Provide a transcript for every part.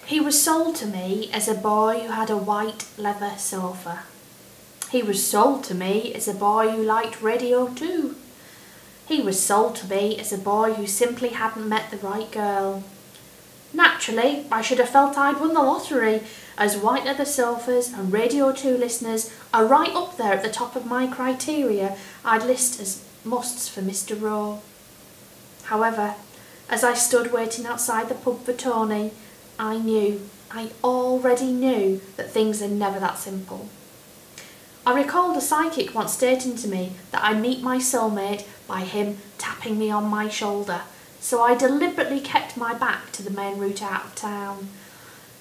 He was sold to me as a boy who had a white leather sofa. He was sold to me as a boy who liked Radio 2. He was sold to me as a boy who simply hadn't met the right girl. Naturally, I should have felt I'd won the lottery, as white leather sofas and Radio 2 listeners are right up there at the top of my criteria I'd list as musts for Mr. Rowe. However, as I stood waiting outside the pub for Tony, I already knew that things are never that simple. I recalled a psychic once stating to me that I meet my soulmate by him tapping me on my shoulder, so I deliberately kept my back to the main route out of town.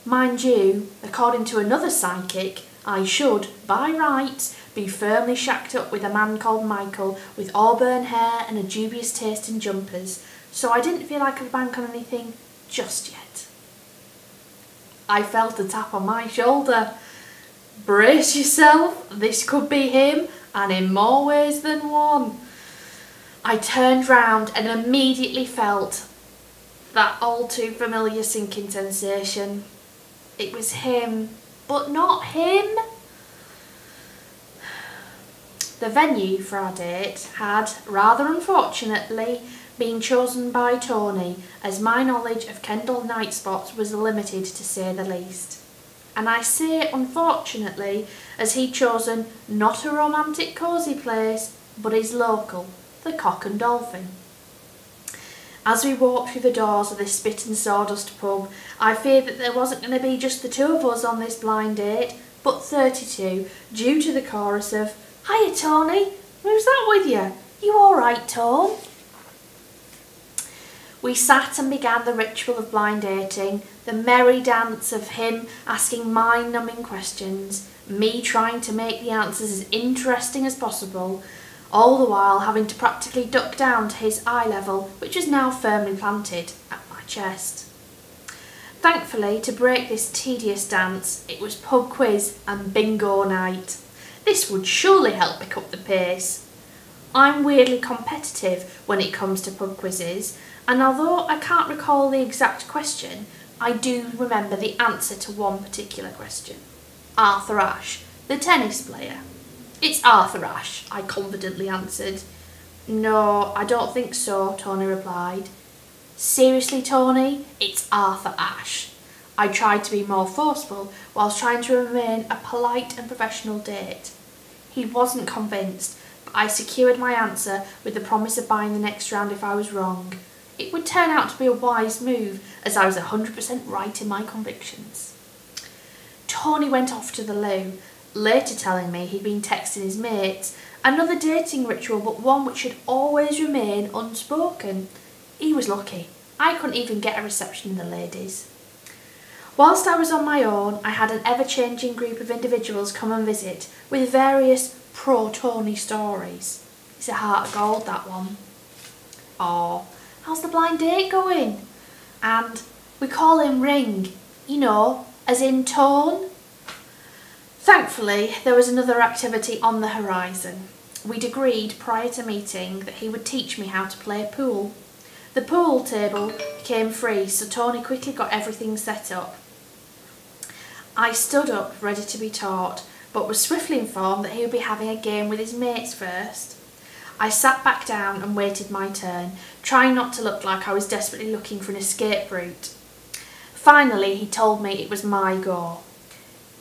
Mind you, according to another psychic, I should, by rights, be firmly shacked up with a man called Michael with auburn hair and a dubious taste in jumpers, so I didn't feel I could bank on anything just yet. I felt a tap on my shoulder. Brace yourself, this could be him, and in more ways than one. I turned round and immediately felt that all too familiar sinking sensation. It was him, but not him. The venue for our date had, rather unfortunately, been chosen by Tony, as my knowledge of Kendal night spots was limited to say the least. And I say unfortunately, as he'd chosen not a romantic cosy place, but his local, the Cock and Dolphin. As we walked through the doors of this spit and sawdust pub, I feared that there wasn't going to be just the two of us on this blind date, but 32, due to the chorus of, "Hiya Tony, who's that with you? You alright, Tone?" We sat and began the ritual of blind dating, the merry dance of him asking mind-numbing questions, me trying to make the answers as interesting as possible, all the while having to practically duck down to his eye level, which was now firmly planted at my chest. Thankfully, to break this tedious dance, it was pub quiz and bingo night. This would surely help pick up the pace. I'm weirdly competitive when it comes to pub quizzes, and although I can't recall the exact question, I do remember the answer to one particular question. Arthur Ashe, the tennis player. "It's Arthur Ashe," I confidently answered. "No, I don't think so," Tony replied. "Seriously, Tony, it's Arthur Ashe." I tried to be more forceful whilst trying to remain a polite and professional date. He wasn't convinced, but I secured my answer with the promise of buying the next round if I was wrong. It would turn out to be a wise move, as I was 100% right in my convictions. Tony went off to the loo, later telling me he'd been texting his mates, another dating ritual but one which should always remain unspoken. He was lucky. I couldn't even get a reception in the ladies. Whilst I was on my own, I had an ever-changing group of individuals come and visit, with various pro-Tony stories. It's a heart of gold, that one. "Oh, how's the blind date going?" And "We call him Ring, you know, as in tone." Thankfully, there was another activity on the horizon. We'd agreed prior to meeting that he would teach me how to play pool. The pool table became free, so Tony quickly got everything set up. I stood up, ready to be taught, but was swiftly informed that he would be having a game with his mates first. I sat back down and waited my turn, trying not to look like I was desperately looking for an escape route. Finally, he told me it was my go.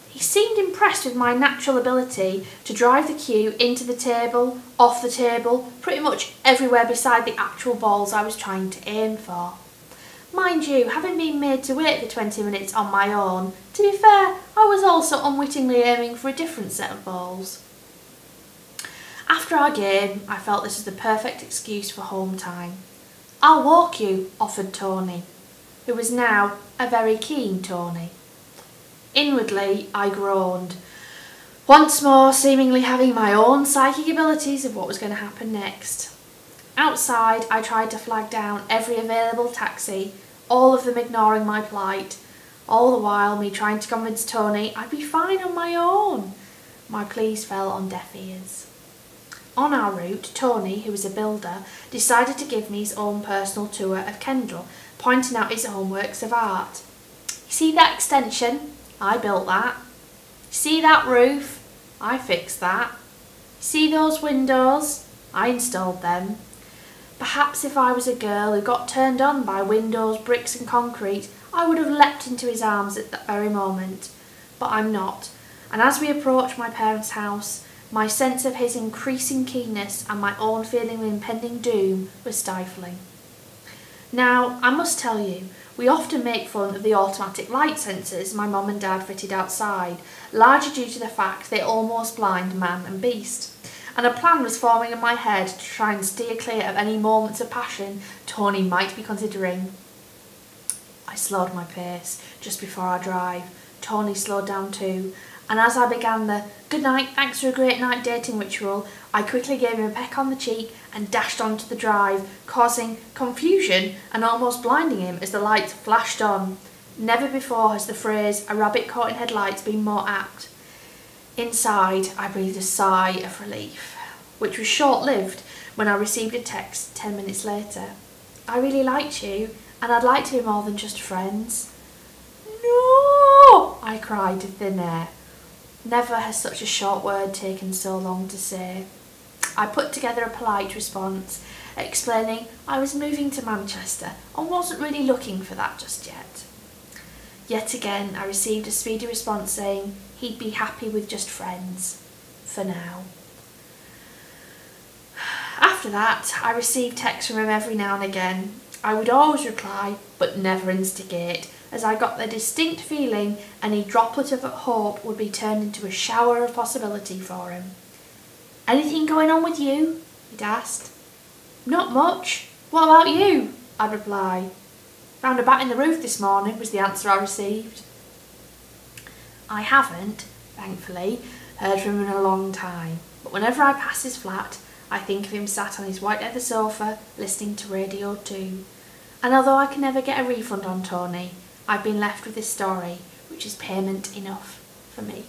He seemed impressed with my natural ability to drive the cue into the table, off the table, pretty much everywhere beside the actual balls I was trying to aim for. Mind you, having been made to wait for 20 minutes on my own, to be fair, I was also unwittingly aiming for a different set of balls. After our game, I felt this was the perfect excuse for home time. "I'll walk you," offered Tony, who was now a very keen Tony. Inwardly, I groaned, once more seemingly having my own psychic abilities of what was going to happen next. Outside, I tried to flag down every available taxi, all of them ignoring my plight, all the while me trying to convince Tony I'd be fine on my own. My pleas fell on deaf ears. On our route, Tony, who was a builder, decided to give me his own personal tour of Kendal, pointing out his own works of art. You see that extension? I built that. See that roof? I fixed that. See those windows? I installed them. Perhaps if I was a girl who got turned on by windows, bricks and concrete, I would have leapt into his arms at that very moment. But I'm not, and as we approached my parents' house, my sense of his increasing keenness and my own feeling of impending doom was stifling. Now, I must tell you, we often make fun of the automatic light sensors my mum and dad fitted outside, largely due to the fact they almost blind man and beast. And a plan was forming in my head to try and steer clear of any moments of passion Tony might be considering. I slowed my pace just before our drive. Tony slowed down too, and as I began the "good night, thanks for a great night" dating ritual, I quickly gave him a peck on the cheek and dashed onto the drive, causing confusion and almost blinding him as the lights flashed on. Never before has the phrase "a rabbit caught in headlights" been more apt. Inside, I breathed a sigh of relief, which was short-lived when I received a text 10 minutes later. "I really liked you, and I'd like to be more than just friends." "No!" I cried to thin air. Never has such a short word taken so long to say. I put together a polite response, explaining I was moving to Manchester and wasn't really looking for that just yet. Yet again, I received a speedy response saying he'd be happy with just friends, for now. After that, I received texts from him every now and again. I would always reply, but never instigate, as I got the distinct feeling any droplet of hope would be turned into a shower of possibility for him. "Anything going on with you?" he'd asked. "Not much. What about you?" I'd reply. "Found a bat in the roof this morning," was the answer I received. I haven't, thankfully, heard from him in a long time, but whenever I pass his flat, I think of him sat on his white leather sofa, listening to Radio 2. And although I can never get a refund on Tony, I've been left with this story, which is payment enough for me.